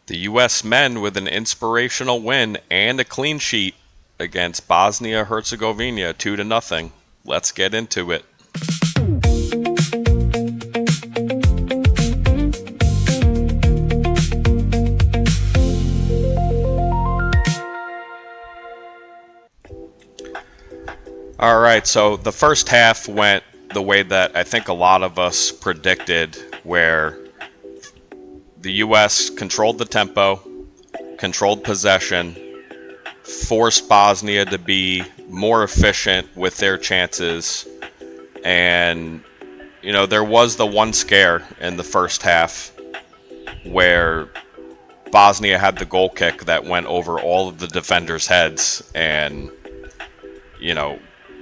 The U.S. men with an inspirational win and a clean sheet against Bosnia-Herzegovina 2-0. Let's get into it. All right, so the first half went the way that I think a lot of us predicted, where the U.S. controlled the tempo, controlled possession, forced Bosnia to be more efficient with their chances. And, there was the one scare in the first half where Bosnia had the goal kick that went over all of the defenders' heads. And,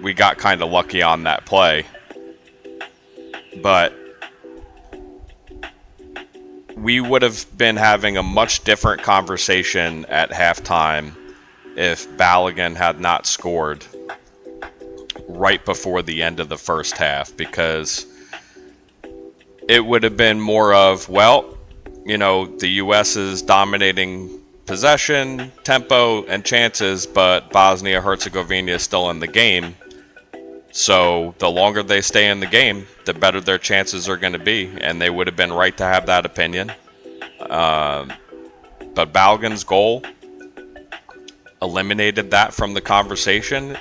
we got kind of lucky on that play. But we would have been having a much different conversation at halftime if Balogun had not scored right before the end of the first half, because it would have been more of, the U.S. is dominating possession, tempo, and chances, but Bosnia-Herzegovina is still in the game. So the longer they stay in the game, the better their chances are going to be, and they would have been right to have that opinion. But Balogun's goal eliminated that from the conversation,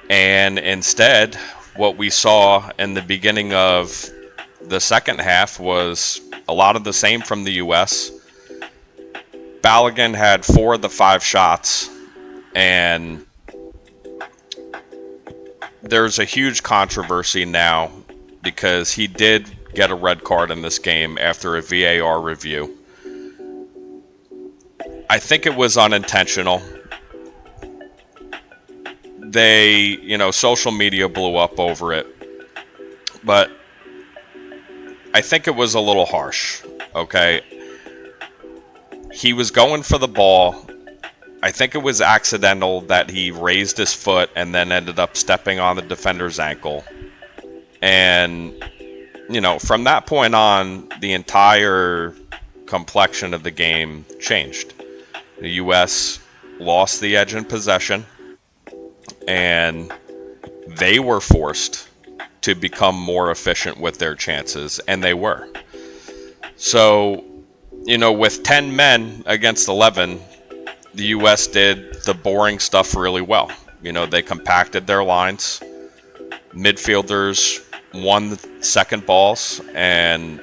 and instead, what we saw in the beginning of the second half was a lot of the same from the U.S. Balogun had 4 of the 5 shots, and there's a huge controversy now because he did get a red card in this game after a VAR review. I think it was unintentional. Social media blew up over it, but I think it was a little harsh, okay? He was going for the ball. I think it was accidental that he raised his foot and then ended up stepping on the defender's ankle. And, from that point on, the entire complexion of the game changed. The U.S. lost the edge in possession, and they were forced to become more efficient with their chances, and they were. So, with 10 men against 11, the U.S. did the boring stuff really well. They compacted their lines. Midfielders won the second balls, and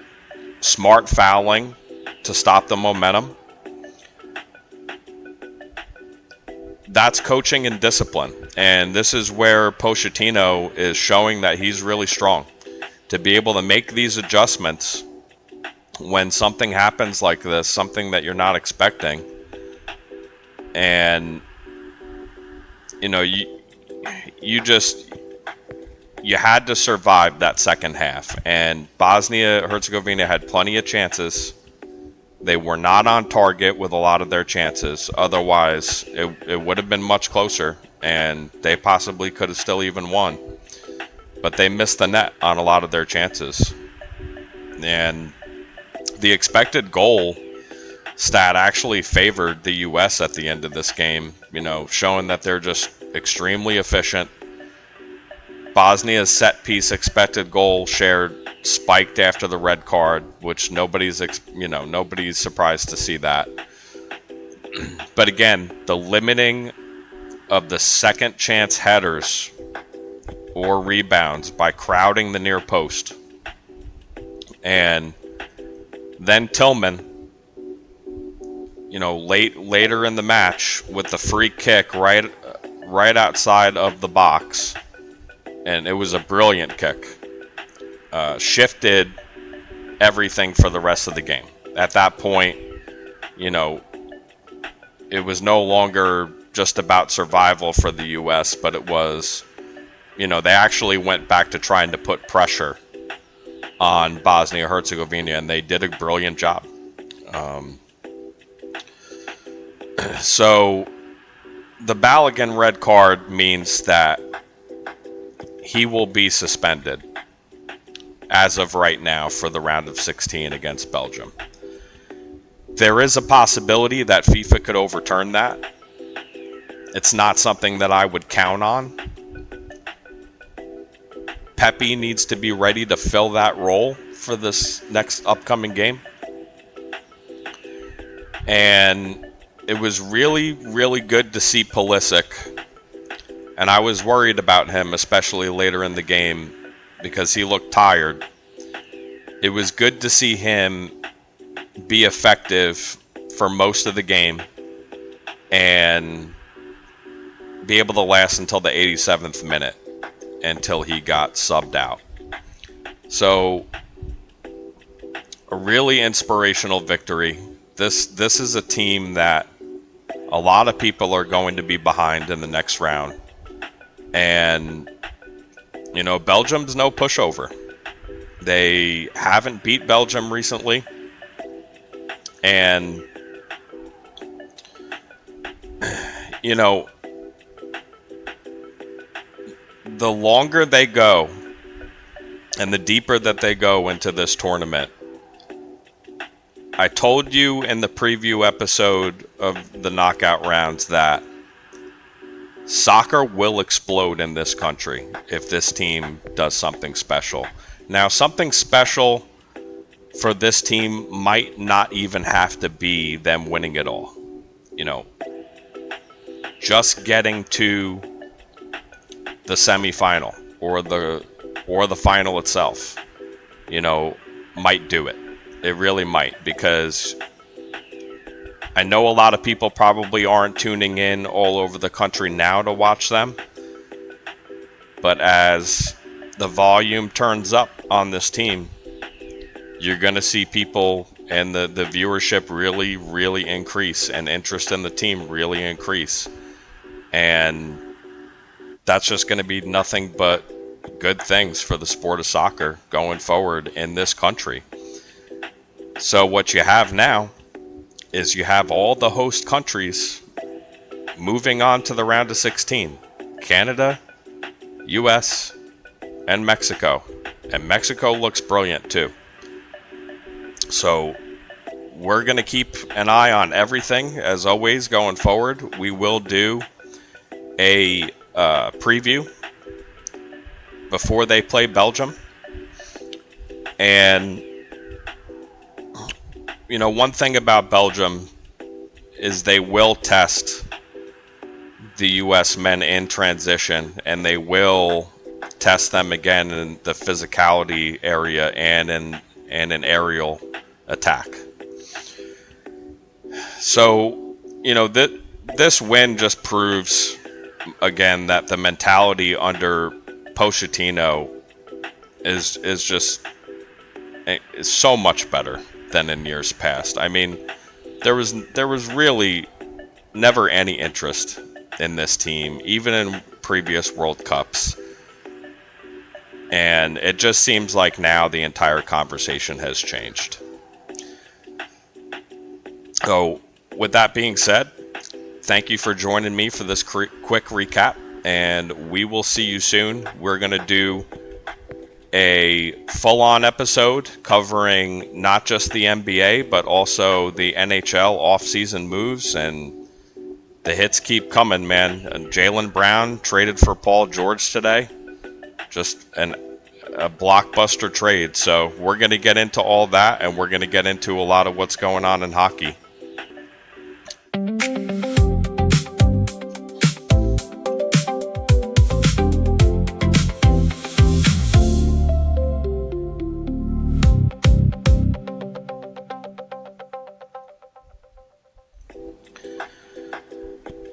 smart fouling to stop the momentum. That's coaching and discipline. And this is where Pochettino is showing that he's really strong. To be able to make these adjustments when something happens like this, something that you're not expecting. And, you had to survive that second half. And Bosnia-Herzegovina had plenty of chances. They were not on target with a lot of their chances. Otherwise, it would have been much closer, and they possibly could have still even won. But they missed the net on a lot of their chances. And the expected goal stat actually favored the U.S. at the end of this game, showing that they're just extremely efficient. Bosnia's set-piece expected goal share spiked after the red card, which nobody's surprised to see that. But again, the limiting of the second chance headers or rebounds by crowding the near post. And then Tillman, later in the match with the free kick right outside of the box, and it was a brilliant kick. Shifted everything for the rest of the game. At that point, it was no longer just about survival for the U.S., but it was, they actually went back to trying to put pressure on Bosnia-Herzegovina, and they did a brilliant job. So the Balogun red card means that he will be suspended as of right now for the round of 16 against Belgium. There is a possibility that FIFA could overturn that. It's not something that I would count on. Pepe needs to be ready to fill that role for this next upcoming game. And it was really, really good to see Pulisic. And I was worried about him, especially later in the game, because he looked tired. It was good to see him be effective for most of the game and be able to last until the 87th minute until he got subbed out. So, a really inspirational victory. This is a team that a lot of people are going to be behind in the next round. And, you know, Belgium's no pushover. They haven't beat Belgium recently. And, you know, the longer they go and the deeper that they go into this tournament, I told you in the preview episode of the knockout rounds that soccer will explode in this country if this team does something special. Now, something special for this team might not even have to be them winning it all. You know, just getting to the semifinal or the final itself, you know, might do it. It really might, because I know a lot of people probably aren't tuning in all over the country now to watch them. But as the volume turns up on this team, you're going to see people and the viewership really, really increase, and interest in the team really increase. And that's just going to be nothing but good things for the sport of soccer going forward in this country. So what you have now is you have all the host countries moving on to the round of 16. Canada, US, and Mexico. And Mexico looks brilliant too. So we're going to keep an eye on everything, as always, going forward. We will do a preview before they play Belgium. And, you know, one thing about Belgium is they will test the US men in transition, and they will test them again in the physicality area and in an aerial attack. So, you know, this win just proves again that the mentality under Pochettino is so much better than in years past. I mean, there was really never any interest in this team, even in previous World Cups. And it just seems like now the entire conversation has changed. So, with that being said, thank you for joining me for this quick recap, and we will see you soon. We're going to do a full-on episode covering not just the NBA, but also the NHL off-season moves, and the hits keep coming, man. Jaylen Brown traded for Paul George today. Just a blockbuster trade. So we're going to get into all that, and we're going to get into a lot of what's going on in hockey.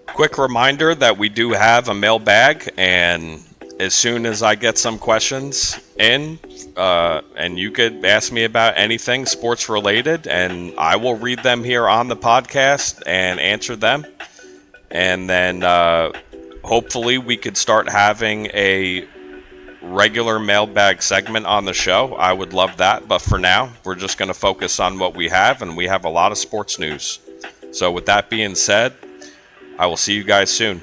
Quick reminder that we do have a mailbag, and as soon as I get some questions in, and you could ask me about anything sports related, and I will read them here on the podcast and answer them. And then hopefully we could start having a regular mailbag segment on the show. I would love that. But for now, we're just going to focus on what we have, and we have a lot of sports news. So with that being said, I will see you guys soon.